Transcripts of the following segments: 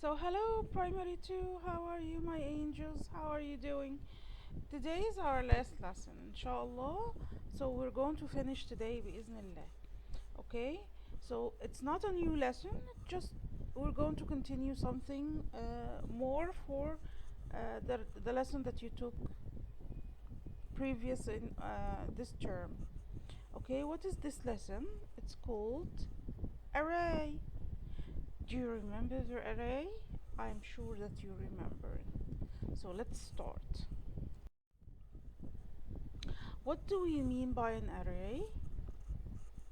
So hello primary 2, how are you my angels? How are you doing? Today is our last lesson inshallah. So we're going to finish today biiznillah. Okay? So it's not a new lesson, just we're going to continue something more for the lesson that you took previous in this term. Okay, what is this lesson? It's called array. Do you remember the array? I'm sure that you remember it. So let's start. What do we mean by an array?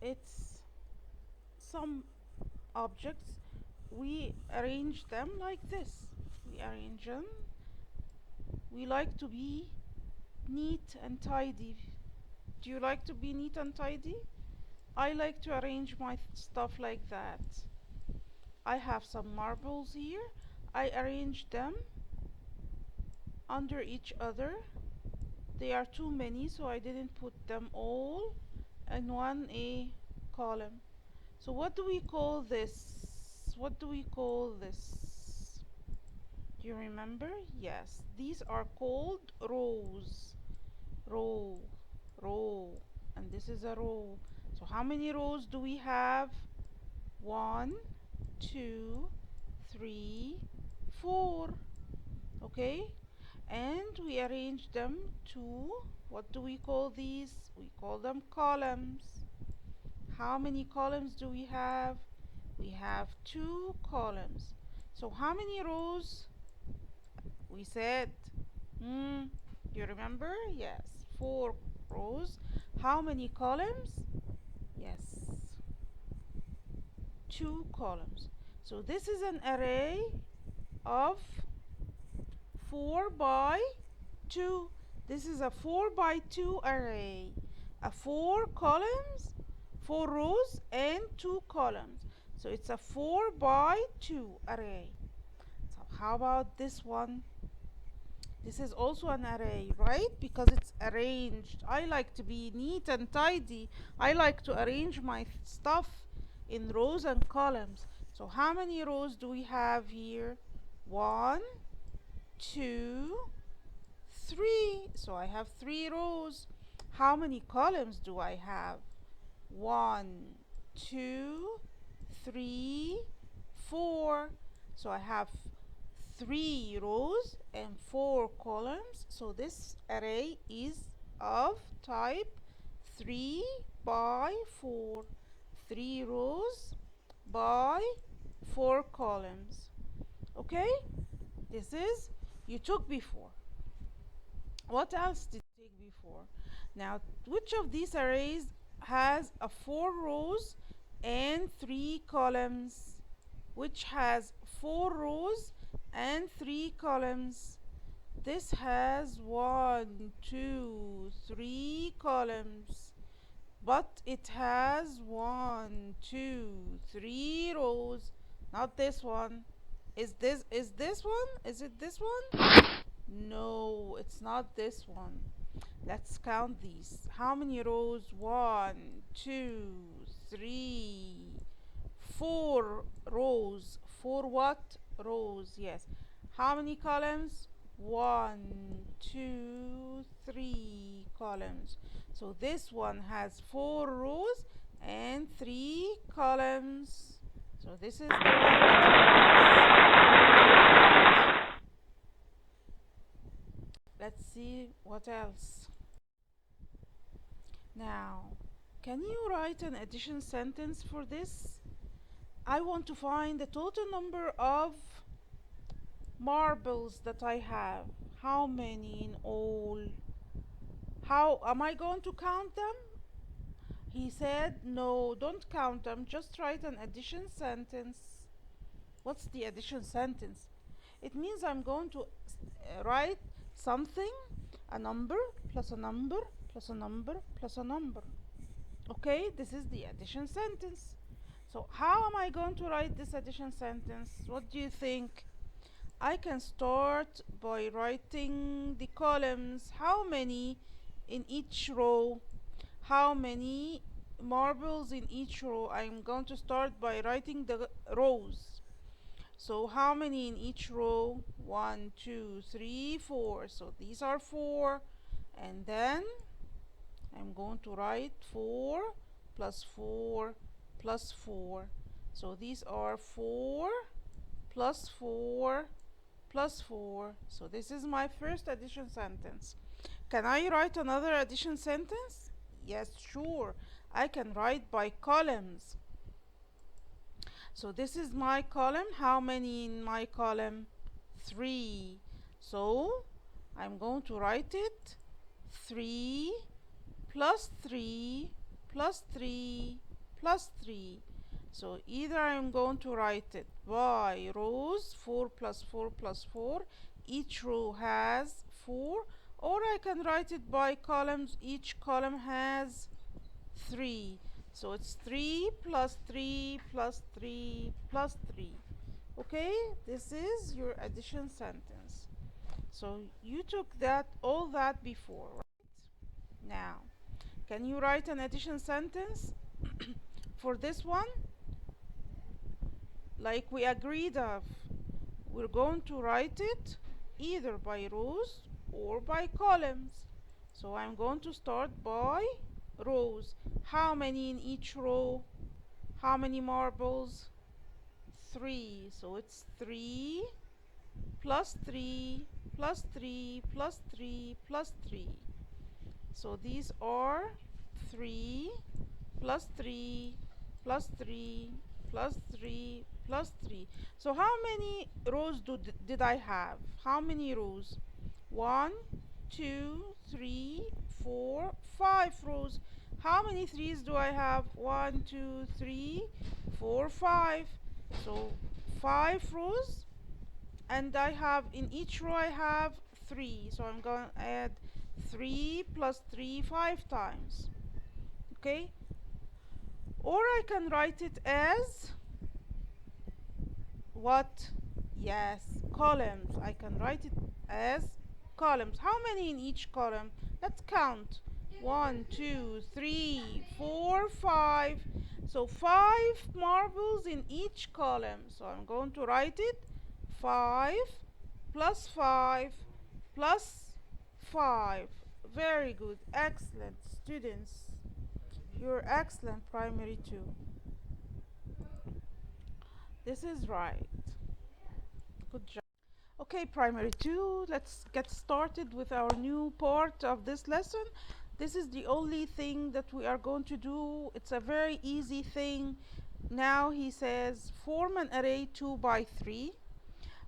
It's some objects, we arrange them like this. We arrange them. We like to be neat and tidy. Do you like to be neat and tidy? I like to arrange my stuff like that. I have some marbles here. I arrange them under each other. They are too many, so I didn't put them all in one a column. So what do we call this? What do we call this? Do you remember? Yes, these are called rows. Row, row, and this is a row. So how many rows do we have? 1, 2, 3, 4. Okay, and we arrange them to, what do we call these? We call them columns. How many columns do we have? We have 2 columns. So how many rows? We said, you remember? Yes, 4 rows. How many columns? Yes, 2 columns. So this is an array of 4 by 2. This is a 4 by 2 array. A 4 columns, 4 rows and 2 columns. So it's a 4 by 2 array. So how about this one? This is also an array, right? Because it's arranged. I like to be neat and tidy. I like to arrange my stuff in rows and columns. So how many rows do we have here? 1, 2, 3. So I have 3 rows. How many columns do I have? 1, 2, 3, 4. So I have 3 rows and 4 columns. So this array is of type 3 by 4. 3 rows by 4 columns. Okay? This is you took before. What else did you take before? Now, which of these arrays has a 4 rows and 3 columns? Which has 4 rows and 3 columns? This has 1, 2, 3 columns, but it has 1, 2, 3 rows. Not this one. Is this one? Is it this one? No, it's not this one. Let's count these. How many rows? 1, 2, 3, 4 rows. 4 what? Rows, yes. How many columns? 1, 2, 3 columns. So this one has 4 rows and 3 columns. So this is the one that you got. Let's see what else. Now, can you write an addition sentence for this? I want to find the total number of marbles that I have. How many in all? How am I going to count them? He said, no, don't count them. Just write an addition sentence. What's the addition sentence? It means I'm going to write something, a number plus a number plus a number plus a number. Okay, this is the addition sentence. So how am I going to write this addition sentence? What do you think? I can start by writing the columns. How many in each row? How many marbles in each row? I'm going to start by writing the rows. So how many in each row? 1, 2, 3, 4. So these are 4. And then I'm going to write 4 plus 4 plus 4. So these are 4 plus 4 plus 4. So this is my first addition sentence. Can I write another addition sentence? Yes, sure. I can write by columns. So this is my column. How many in my column? 3. So I'm going to write it 3 plus 3 plus 3 plus 3. So either I'm going to write it by rows, 4 plus 4 plus 4. Each row has 4. Or I can write it by columns. Each column has 3. So it's 3 plus 3 plus 3 plus 3. Okay, this is your addition sentence. So you took all that before, right? Now, can you write an addition sentence for this one? Like we agreed of, we're going to write it either by rows or by columns. So I'm going to start by rows. How many in each row? How many marbles? 3. So it's 3 plus 3 plus 3 plus 3 plus 3. So these are 3 plus 3 plus 3 plus 3 plus 3. So how many rows did I have? How many rows? 1, 2, 3, 4, 5 rows. How many threes do I have? 1, 2, 3, 4, 5. So 5 rows, and I have in each row I have 3. So I'm going to add 3 plus 3 5 times. Okay? Or I can write it as what? Yes, columns. I can write it as columns. How many in each column? Let's count. 1, 2, 3, 4, 5. So 5 marbles in each column. So I'm going to write it 5 plus 5 plus 5. Very good. Excellent, students. You're excellent, primary 2. This is right. Good job. Okay, primary 2, let's get started with our new part of this lesson. This is the only thing that we are going to do. It's a very easy thing. Now he says form an array 2 by 3,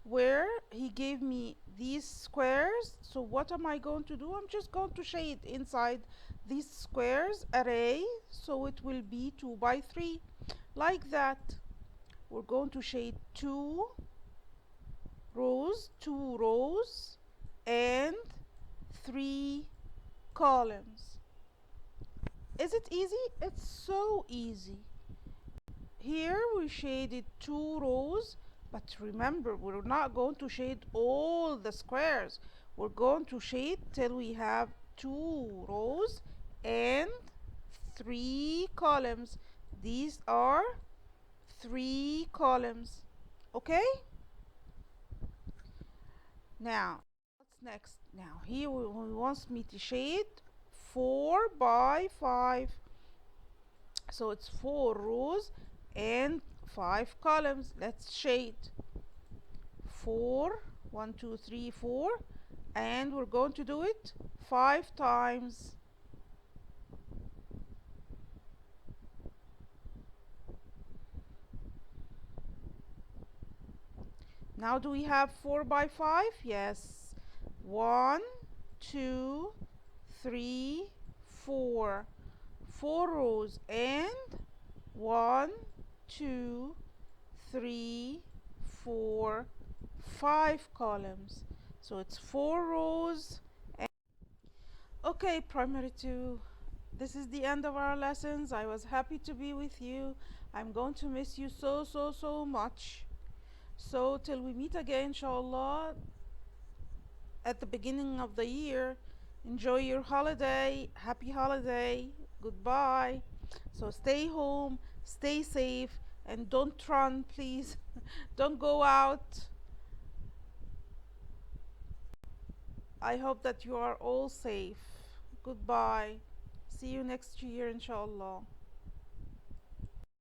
where he gave me these squares. So what am I going to do? I'm just going to shade inside these squares array, so it will be 2 by 3, like that. We're going to shade 2 rows and 3 columns. Is it easy? It's so easy. Here we shaded 2 rows, but remember, we're not going to shade all the squares. We're going to shade till we have 2 rows and 3 columns. These are 3 columns. Okay? Now, what's next? Now, here he wants me to shade 4 by 5. So it's 4 rows and 5 columns. Let's shade 4, 1, 2, 3, 4, and we're going to do it 5 times. Now do we have 4 by 5? Yes. 1, 2, 3, 4. 4 rows and 1, 2, 3, 4, 5 columns. So it's 4 rows. Okay, primary 2. This is the end of our lessons. I was happy to be with you. I'm going to miss you so much. So till we meet again, inshallah, at the beginning of the year, enjoy your holiday. Happy holiday. Goodbye. So stay home, stay safe, and don't run, please. Don't go out. I hope that you are all safe. Goodbye. See you next year, inshallah.